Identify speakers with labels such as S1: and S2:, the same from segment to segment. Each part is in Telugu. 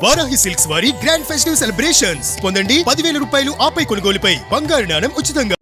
S1: వారాహి సిల్క్స్ వారి గ్రాండ్ ఫెస్టివ్ సెలబ్రేషన్స్ పొందండి 10,000 రూపాయలు ఆపై కొనుగోలుపై బంగారు నాణెం ఉచితంగా.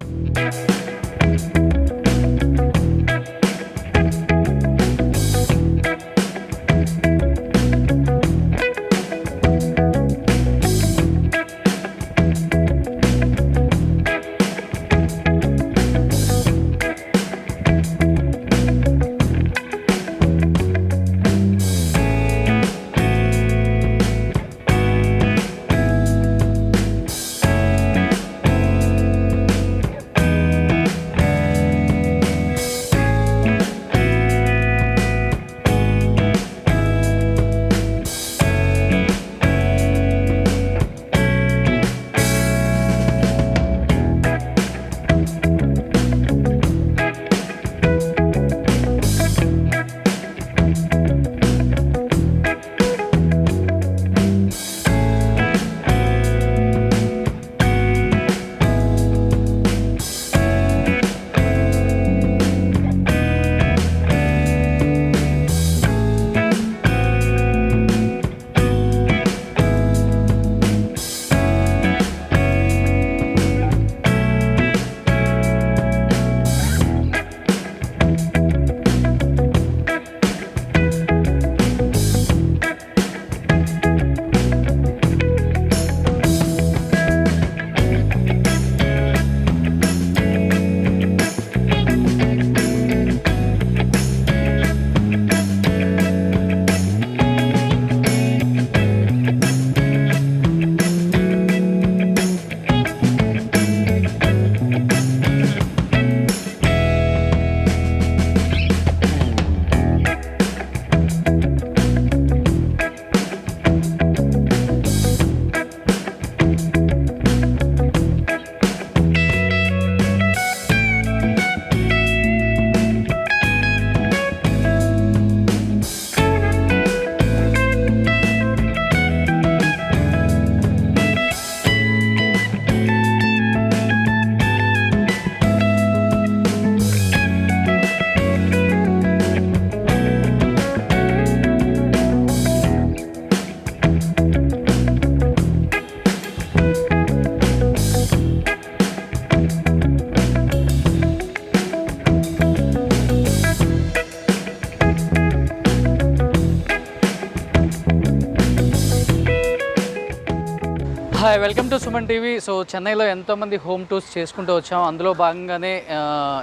S2: Hi, welcome to Suman TV. So చెన్నైలో ఎంతోమంది హోమ్ టూర్స్ చేసుకుంటూ వచ్చాము. అందులో భాగంగానే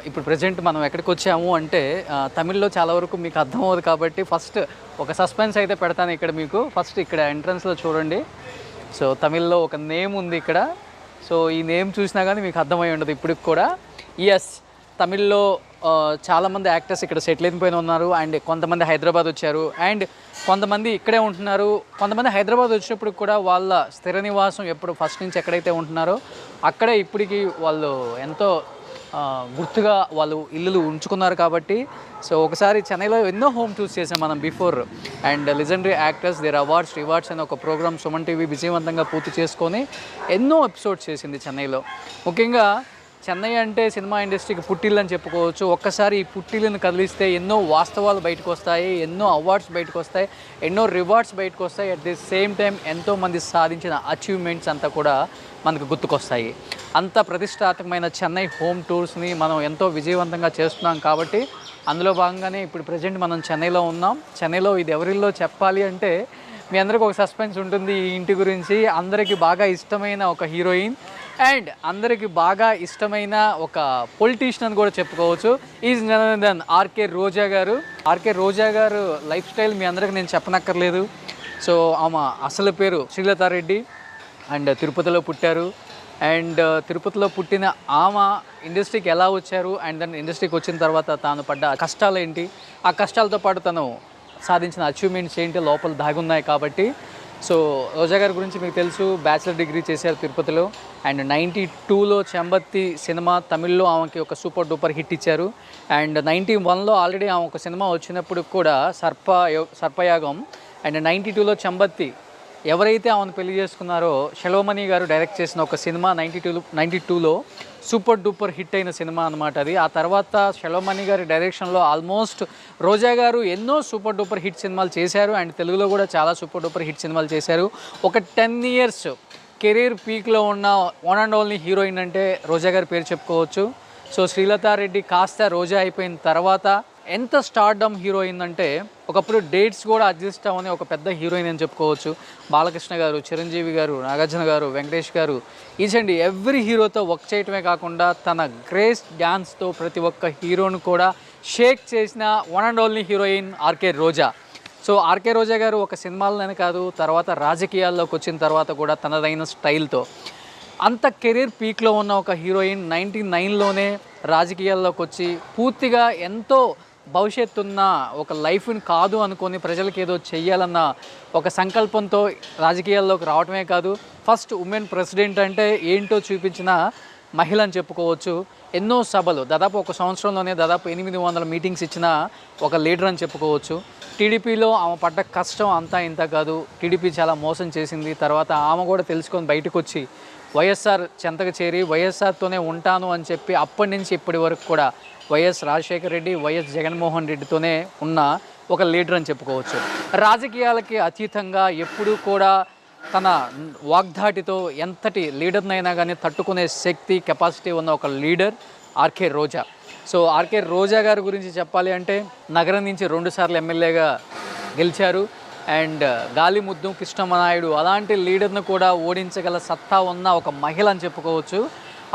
S2: ఇప్పుడు ప్రజెంట్ మనం ఎక్కడికి వచ్చాము అంటే తమిళ్లో చాలా వరకు మీకు అర్థమవుతుంది కాబట్టి ఫస్ట్ ఒక సస్పెన్స్ అయితే పెడతాను ఇక్కడ మీకు. ఫస్ట్ ఇక్కడ ఎంట్రన్స్లో చూడండి. సో తమిళ్లో ఒక నేమ్ ఉంది ఇక్కడ. సో ఈ నేమ్ చూసినా కానీ మీకు అర్థమై ఉండదు ఇప్పటికి కూడా. ఎస్, తమిళ్లో చాలామంది యాక్టర్స్ ఇక్కడ సెటిల్ అయిపోయిన ఉన్నారు. అండ్ కొంతమంది హైదరాబాద్ వచ్చారు, అండ్ కొంతమంది ఇక్కడే ఉంటున్నారు. కొంతమంది హైదరాబాద్ వచ్చినప్పుడు కూడా వాళ్ళ స్థిర నివాసం ఎప్పుడు ఫస్ట్ నుంచి ఎక్కడైతే ఉంటున్నారో అక్కడే ఇప్పటికీ వాళ్ళు ఎంతో గుర్తుగా వాళ్ళు ఇల్లులు ఉంచుకున్నారు కాబట్టి. సో ఒకసారి చెన్నైలో ఎన్నో హోమ్ టూర్స్ చేసాం మనం before. And legendary actors their awards rewards అనే ఒక ప్రోగ్రామ్ సుమన్ టీవీ విజయవంతంగా పూర్తి చేసుకొని ఎన్నో ఎపిసోడ్స్ చేసింది చెన్నైలో. ముఖ్యంగా చెన్నై అంటే సినిమా ఇండస్ట్రీకి పుట్టిల్లు అని చెప్పుకోవచ్చు. ఒక్కసారి ఈ పుట్టిల్లుని కదిలిస్తే ఎన్నో వాస్తవాలు బయటకు వస్తాయి, ఎన్నో అవార్డ్స్ బయటకు వస్తాయి, ఎన్నో రివార్డ్స్ బయటకు వస్తాయి. అట్ ది సేమ్ టైం ఎంతోమంది సాధించిన అచీవ్మెంట్స్ అంతా కూడా మనకు గుర్తుకొస్తాయి. అంత ప్రతిష్టాత్మకమైన చెన్నై హోమ్ టూర్స్ని మనం ఎంతో విజయవంతంగా చేస్తున్నాం కాబట్టి అందులో భాగంగానే ఇప్పుడు ప్రజెంట్ మనం చెన్నైలో ఉన్నాం. చెన్నైలో ఇది ఎవరిల్లో చెప్పాలి అంటే మీ అందరికీ ఒక సస్పెన్స్ ఉంటుంది ఈ ఇంటి గురించి. అందరికీ బాగా ఇష్టమైన ఒక హీరోయిన్ అండ్ అందరికి బాగా ఇష్టమైన ఒక పొలిటీషియన్ అని కూడా చెప్పుకోవచ్చు. Is none then RK Roja గారు. ఆర్కే రోజా గారు లైఫ్ స్టైల్ మీ అందరికి నేను చెప్పనక్కర్లేదు. సో ఆమె అసలు పేరు శ్రీలతారెడ్డి అండ్ తిరుపతిలో పుట్టారు. అండ్ తిరుపతిలో పుట్టిన ఆమె ఇండస్ట్రీకి ఎలా వచ్చారు అండ్ దాని ఇండస్ట్రీకి వచ్చిన తర్వాత తాను పడ్డ కష్టాలు ఏంటి, ఆ కష్టాలతో పాటు తను సాధించిన అచీవ్మెంట్స్ ఏంటి లోపల దాగున్నాయి కాబట్టి. సో రోజా గారి గురించి మీకు తెలుసు, బ్యాచిలర్ డిగ్రీ చేశారు తిరుపతిలో. అండ్ 92లో చెంబత్తి సినిమా తమిళ్లో ఆమెకి ఒక సూపర్ డూపర్ హిట్ ఇచ్చారు. అండ్ 91లో ఆల్రెడీ ఆమె ఒక సినిమా వచ్చినప్పుడు కూడా సర్పయాగం. అండ్ 92లో చెంబత్తి ఎవరైతే ఆమెను పెళ్లి చేసుకున్నారో శెల్వమణి గారు డైరెక్ట్ చేసిన ఒక సినిమా 92లో సూపర్ డూపర్ హిట్ అయిన సినిమా అనమాట అది. ఆ తర్వాత శెలవమణి గారి డైరెక్షన్లో ఆల్మోస్ట్ రోజా గారు ఎన్నో సూపర్ డూపర్ హిట్ సినిమాలు చేశారు అండ్ తెలుగులో కూడా చాలా సూపర్ డూపర్ హిట్ సినిమాలు చేశారు. ఒక 10 ఇయర్స్ కెరీర్ పీక్లో ఉన్న వన్ అండ్ ఓన్లీ హీరోయిన్ అంటే రోజా గారి పేరు చెప్పుకోవచ్చు. సో శ్రీలతారెడ్డి కాస్త రోజా అయిపోయిన తర్వాత ఎంత స్టార్డమ్ హీరోయిన్ అంటే ఒకప్పుడు డేట్స్ కూడా అడ్జస్ట్ అవ్వని ఒక పెద్ద హీరోయిన్ అని చెప్పుకోవచ్చు. బాలకృష్ణ గారు, చిరంజీవి గారు, నాగార్జున గారు, వెంకటేష్ గారు, ఈచ్ అండ్ ఎవ్రీ హీరోతో వర్క్ చేయటమే కాకుండా తన గ్రేస్ డ్యాన్స్తో ప్రతి ఒక్క హీరోను కూడా షేక్ చేసిన one and only heroine RK Roja. So RK Roja గారు ఒక సినిమాలనే కాదు, తర్వాత రాజకీయాల్లోకి వచ్చిన తర్వాత కూడా తనదైన స్టైల్తో అంత కెరీర్ పీక్లో ఉన్న ఒక హీరోయిన్ 99లోనే రాజకీయాల్లోకి వచ్చి పూర్తిగా ఎంతో భవిష్యత్తు ఉన్న ఒక లైఫ్ని కాదు అనుకొని ప్రజలకు ఏదో చెయ్యాలన్న ఒక సంకల్పంతో రాజకీయాల్లోకి రావటమే కాదు, ఫస్ట్ ఉమెన్ ప్రెసిడెంట్ అంటే ఏంటో చూపించిన మహిళ అని చెప్పుకోవచ్చు. ఎన్నో సభలు దాదాపు ఒక సంవత్సరంలోనే దాదాపు 800 మీటింగ్స్ ఇచ్చిన ఒక లీడర్ అని చెప్పుకోవచ్చు. టీడీపీలో ఆమె పడ్డ కష్టం అంతా ఇంత కాదు, టీడీపీ చాలా మోసం చేసింది. తర్వాత ఆమె కూడా తెలుసుకొని బయటకు వచ్చి వైఎస్ఆర్ చెంతకు చేరి వైఎస్ఆర్తోనే ఉంటాను అని చెప్పి అప్పటి నుంచి ఇప్పటి వరకు కూడా వైఎస్ రాజశేఖర రెడ్డి, వైఎస్ జగన్మోహన్ రెడ్డితోనే ఉన్న ఒక లీడర్ అని చెప్పుకోవచ్చు. రాజకీయాలకి అతీతంగా ఎప్పుడూ కూడా తన వాగ్దాటితో ఎంతటి లీడర్నైనా కానీ తట్టుకునే శక్తి, కెపాసిటీ ఉన్న ఒక leader RK Roja. So RK రోజా గారి గురించి చెప్పాలి అంటే నగరం నుంచి 2 సార్లు ఎమ్మెల్యేగా గెలిచారు అండ్ గాలిముద్దు కృష్ణమనాయుడు అలాంటి లీడర్ను కూడా ఓడించగల సత్తా ఉన్న ఒక మహిళ అని చెప్పుకోవచ్చు.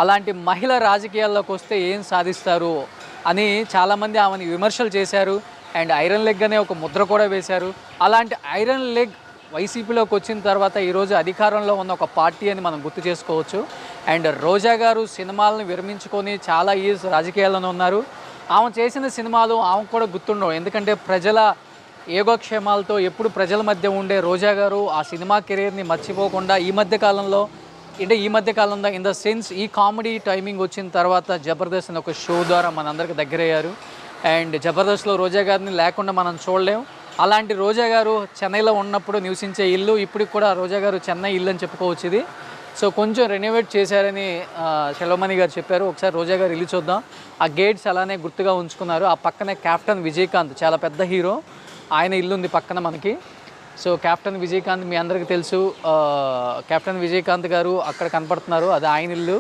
S2: అలాంటి మహిళ రాజకీయాల్లోకి వస్తే ఏం సాధిస్తారు అని చాలామంది ఆమెని విమర్శలు చేశారు అండ్ ఐరన్ లెగ్ అనే ఒక ముద్ర కూడా వేశారు. అలాంటి ఐరన్ లెగ్ వైసీపీలోకి వచ్చిన తర్వాత ఈరోజు అధికారంలో ఉన్న ఒక పార్టీ అని మనం గుర్తు చేసుకోవచ్చు. అండ్ రోజా గారు సినిమాలను విరమించుకొని చాలా ఇయర్స్ రాజకీయాల్లోనే ఉన్నారు. ఆమె చేసిన సినిమాలు ఆమెకు కూడా గుర్తుండవు, ఎందుకంటే ప్రజల యోగక్షేమాలతో ఎప్పుడు ప్రజల మధ్య ఉండే రోజా గారు ఆ సినిమా కెరీర్ని మర్చిపోకుండా ఈ మధ్య కాలంలో ఇన్ ద సెన్స్ ఈ కామెడీ టైమింగ్ వచ్చిన తర్వాత జబర్దస్త్ అనే ఒక షో ద్వారా మనందరికి దగ్గరయ్యారు. అండ్ జబర్దస్త్లో రోజా గారిని లేకుండా మనం చూడలేం. అలాంటి రోజా గారు చెన్నైలో ఉన్నప్పుడు నివసించే ఇల్లు ఇప్పటికి కూడా రోజా గారు చెన్నై ఇల్లు అని చెప్పుకోవచ్చు ఇది. సో కొంచెం రెనోవేట్ చేశారని శెలవమణి గారు చెప్పారు. ఒకసారి రోజా గారు ఇల్లు చూద్దాం. ఆ గేట్స్ అలానే గుర్తుగా ఉంచుకున్నారు. ఆ పక్కనే కెప్టెన్ విజయకాంత్ చాలా పెద్ద హీరో, ఆయన ఇల్లు ఉంది పక్కన మనకి. సో కెప్టెన్ విజయకాంత్ మీ అందరికీ తెలుసు, కెప్టెన్ విజయకాంత్ గారు అక్కడ కనపడుతున్నారు, అది ఆయన ఇల్లు.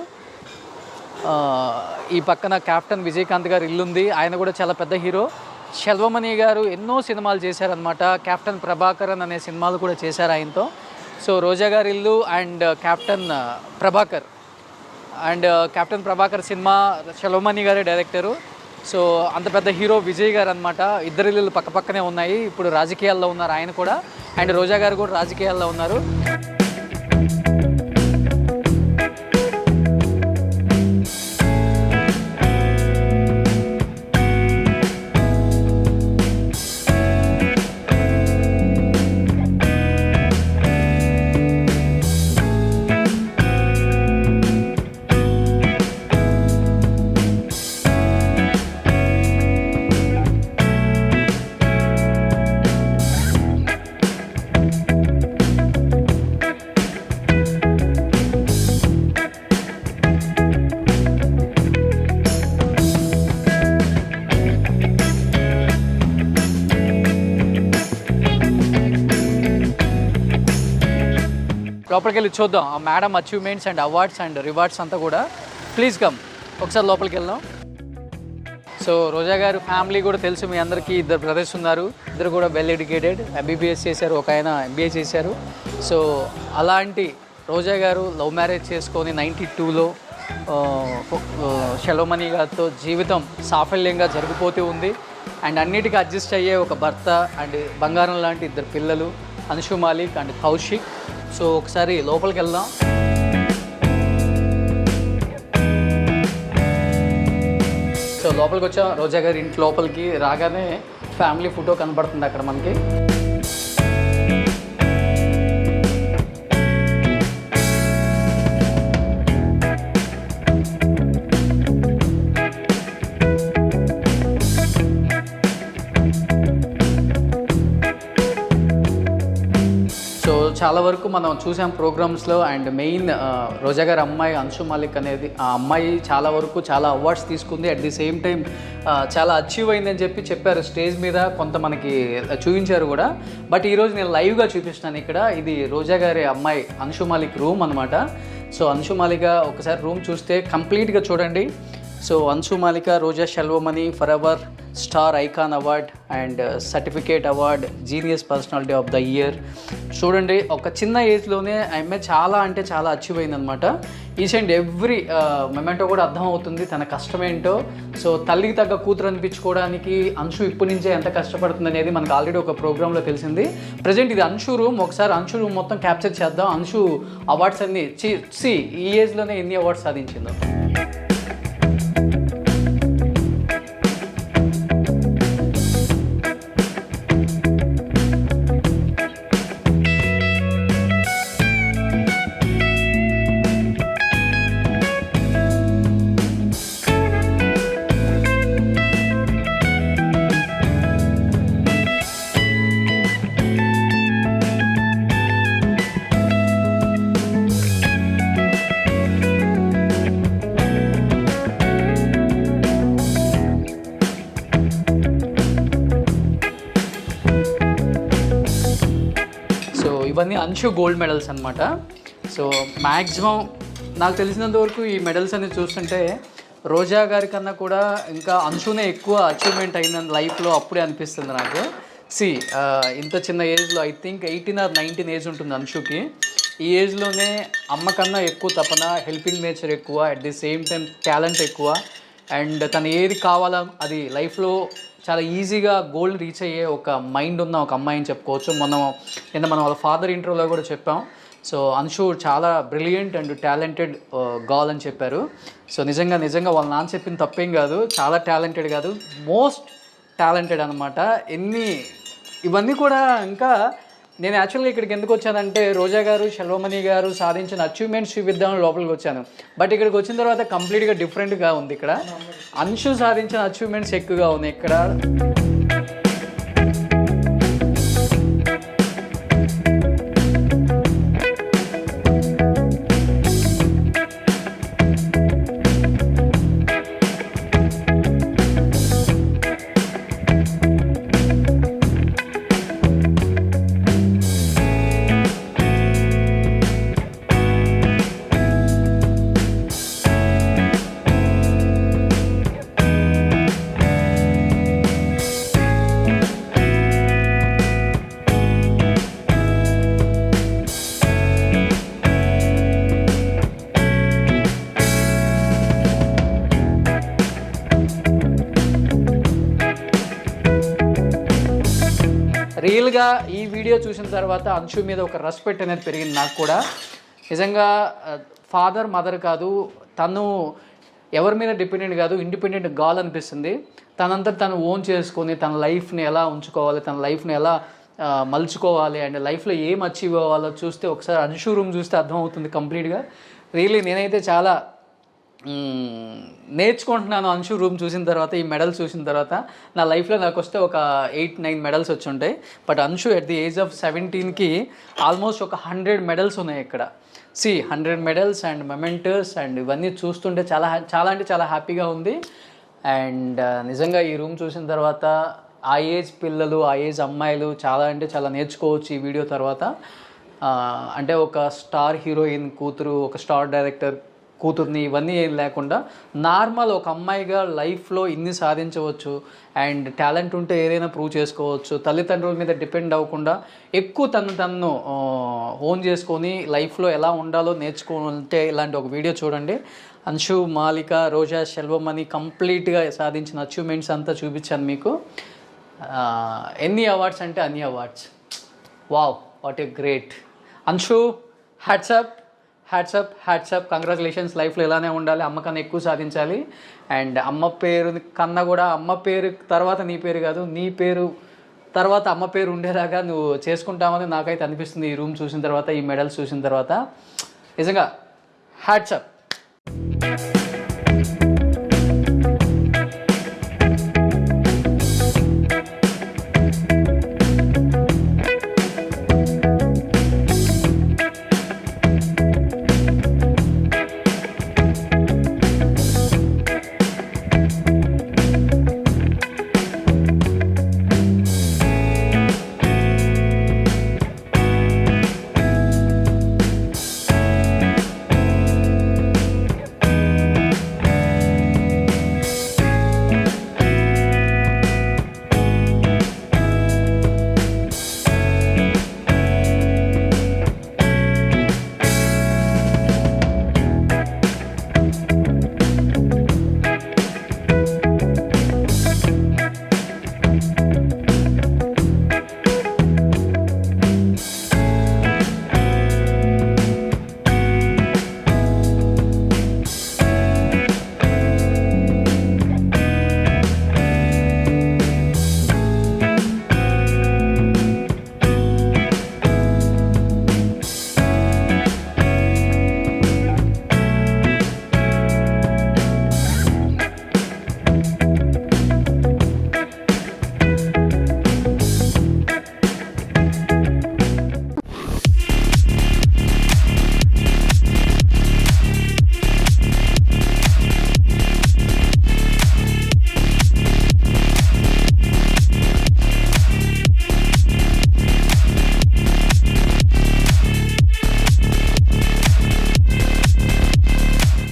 S2: ఈ పక్కన కెప్టెన్ విజయకాంత్ గారు ఇల్లు ఉంది, ఆయన కూడా చాలా పెద్ద హీరో. శెలవమణి గారు ఎన్నో సినిమాలు చేశారనమాట. కెప్టెన్ ప్రభాకరన్ అనే సినిమాలు కూడా చేశారు ఆయనతో. సో రోజా గారి ఇల్లు అండ్ కెప్టెన్ ప్రభాకర్ సినిమా శెలవమణి గారే డైరెక్టరు. సో అంత పెద్ద హీరో విజయ్ గారు అనమాట. ఇద్దరు ఇల్లు పక్క పక్కనే ఉన్నాయి. ఇప్పుడు రాజకీయాల్లో ఉన్నారు ఆయన కూడా, అండ్ రోజా గారు కూడా రాజకీయాల్లో ఉన్నారు. లోపలికి వెళ్ళి చూద్దాం ఆ madam achievements and awards and rewards అంతా కూడా. ప్లీజ్ కమ్, ఒకసారి లోపలికి వెళ్దాం. సో రోజా గారు ఫ్యామిలీ కూడా తెలుసు మీ అందరికీ, 2 బ్రదర్స్ ఉన్నారు, ఇద్దరు కూడా వెల్ ఎడ్యుకేటెడ్, ఎంబీబీఎస్ చేశారు, ఒక ఆయన ఎంబీఏ చేశారు. సో అలాంటి రోజా గారు లవ్ మ్యారేజ్ చేసుకొని 92లో శెలవమణి గారితో జీవితం సాఫల్యంగా జరిగిపోతూ ఉంది. అండ్ అన్నిటికీ అడ్జస్ట్ అయ్యే ఒక భర్త అండ్ బంగారం లాంటి 2 పిల్లలు, అన్షు మాలిక్ అండ్ కౌశిక్. సో ఒకసారి లోపలికి వెళ్దాం. సో లోపలికి వచ్చాం. రోజా గారి ఇంటి లోపలికి రాగానే ఫ్యామిలీ ఫోటో కనబడుతుంది అక్కడ మనకి. చాలా వరకు మనం చూసాం ప్రోగ్రామ్స్లో. అండ్ మెయిన్ రోజా గారి అమ్మాయి అంశు మాలిక్ అనేది ఆ అమ్మాయి చాలా వరకు చాలా అవార్డ్స్ తీసుకుంది. అట్ ది సేమ్ టైం చాలా అచీవ్ అయిందని చెప్పారు స్టేజ్ మీద, కొంత మనకి చూపించారు కూడా. బట్ ఈరోజు నేను లైవ్గా చూపిస్తున్నాను ఇక్కడ. ఇది రోజా గారి అమ్మాయి అంశు మాలిక్ రూమ్ అనమాట. సో అంశు మాలిక ఒకసారి రూమ్ చూస్తే కంప్లీట్గా చూడండి. So Anshu Malika Roja Selvamani for ever star icon award and certificate award, genius personality of the year. చూడండి, ఒక చిన్న ఏజ్లోనే ఆమె చాలా అంటే చాలా అచీవ్ అయిందనమాట. ఈచ్ అండ్ ఎవ్రీ మొమెంటో కూడా అర్థమవుతుంది తన కష్టం ఏంటో. సో తల్లికి తగ్గ కూతురు అనిపించుకోవడానికి అంశు ఇప్పటి నుంచే ఎంత కష్టపడుతుంది అనేది మనకు ఆల్రెడీ ఒక ప్రోగ్రాంలో తెలిసింది. ప్రజెంట్ ఇది అంశు రూమ్. ఒకసారి అంశు రూమ్ మొత్తం క్యాప్చర్ చేద్దాం. అంశు అవార్డ్స్ అన్ని ఈ ఏజ్లోనే ఎన్ని అవార్డ్స్ సాధించిందో. ఇవన్నీ అంశు గోల్డ్ మెడల్స్ అనమాట. సో మ్యాక్సిమం నాకు తెలిసినంత వరకు ఈ మెడల్స్ అనేది చూస్తుంటే రోజా గారి కన్నా కూడా ఇంకా అంశునే ఎక్కువ అచీవ్మెంట్ అయిందని లైఫ్లో అప్పుడే అనిపిస్తుంది నాకు. ఇంత చిన్న ఏజ్లో ఐ థింక్ 18 or 19 ఏజ్ ఉంటుంది అంశుకి. ఈ ఏజ్లోనే అమ్మ కన్నా ఎక్కువ తపన, హెల్పింగ్ నేచర్ ఎక్కువ, at the same time talent ఎక్కువ. అండ్ తను ఏది కావాలో అది లైఫ్లో చాలా ఈజీగా గోల్ రీచ్ అయ్యే ఒక మైండ్ ఉన్న ఒక అమ్మాయి అని చెప్పుకోవచ్చు. మనం వాళ్ళ ఫాదర్ ఇంటర్వ్యూలో కూడా చెప్పాం. సో అంశు చాలా బ్రిలియంట్ అండ్ టాలెంటెడ్ గర్ల్ అని చెప్పారు. సో నిజంగా వాళ్ళ నాన్న చెప్పింది తప్పేం కాదు. చాలా టాలెంటెడ్ కాదు, మోస్ట్ టాలెంటెడ్ అనమాట. ఇవన్నీ కూడా ఇంకా నేను యాక్చువల్గా ఇక్కడికి ఎందుకు వచ్చానంటే రోజా గారు, సెల్వమణి గారు సాధించిన అచీవ్మెంట్స్ చూపిద్దామని లోపలికి వచ్చాను. బట్ ఇక్కడికి వచ్చిన తర్వాత కంప్లీట్గా డిఫరెంట్గా ఉంది. ఇక్కడ అంశు సాధించిన అచీవ్మెంట్స్ ఎక్కువగా ఉన్నాయి ఇక్కడ. రియల్గా ఈ వీడియో చూసిన తర్వాత అంశు మీద ఒక రెస్పెక్ట్ అనేది పెరిగింది నాకు కూడా. నిజంగా ఫాదర్ మదర్ కాదు, తను ఎవరి మీద డిపెండెంట్ కాదు, ఇండిపెండెంట్ గర్ల్ అనిపిస్తుంది. తనంతా తను ఓన్ చేసుకొని తన లైఫ్ని ఎలా ఉంచుకోవాలి, తన లైఫ్ని ఎలా మలుచుకోవాలి అండ్ లైఫ్లో ఏం అచీవ్ అవ్వాలో చూస్తే ఒకసారి అంశు రూమ్ చూస్తే అర్థమవుతుంది కంప్లీట్గా. రియల్లీ నేనైతే చాలా నేర్చుకుంటున్నాను అంశు రూమ్ చూసిన తర్వాత, ఈ మెడల్స్ చూసిన తర్వాత. నా లైఫ్లో నాకు వస్తే ఒక 8-9 మెడల్స్ వచ్చి ఉంటాయి. But Anshu at the age of 17కి ఆల్మోస్ట్ ఒక 100 మెడల్స్ ఉన్నాయి ఇక్కడ. 100 మెడల్స్ అండ్ మొమెంటోస్ అండ్ ఇవన్నీ చూస్తుంటే చాలా అంటే చాలా హ్యాపీగా ఉంది. అండ్ నిజంగా ఈ రూమ్ చూసిన తర్వాత ఆ ఏజ్ పిల్లలు, ఆ ఏజ్ అమ్మాయిలు చాలా అంటే చాలా నేర్చుకోవచ్చు ఈ వీడియో తర్వాత. అంటే ఒక స్టార్ హీరోయిన్ కూతురు, ఒక స్టార్ డైరెక్టర్ కూతుర్ని, ఇవన్నీ ఏం లేకుండా నార్మల్ ఒక అమ్మాయిగా లైఫ్లో ఇన్ని సాధించవచ్చు అండ్ టాలెంట్ ఉంటే ఏదైనా ప్రూవ్ చేసుకోవచ్చు. తల్లిదండ్రుల మీద డిపెండ్ అవ్వకుండా ఎక్కువ తను ఓన్ చేసుకొని లైఫ్లో ఎలా ఉండాలో నేర్చుకుంటే ఇలాంటి ఒక వీడియో చూడండి. అంశు మాలిక, రోజా సెల్వమణి కంప్లీట్గా సాధించిన అచీవ్మెంట్స్ అంతా చూపించాను మీకు. ఎన్ని అవార్డ్స్ అంటే అన్ని awards. Wow, what a great. Anshu, hats off. Congratulations. లైఫ్లో ఇలానే ఉండాలి, అమ్మ కన్నా ఎక్కువ సాధించాలి. అండ్ అమ్మ పేరు కన్నా కూడా అమ్మ పేరు తర్వాత నీ పేరు కాదు, నీ పేరు తర్వాత అమ్మ పేరు ఉండేలాగా నువ్వు చేసుకుంటామని నాకైతే అనిపిస్తుంది ఈ రూమ్ చూసిన తర్వాత, ఈ మెడల్స్ చూసిన తర్వాత. నిజంగా హ్యాట్సప్.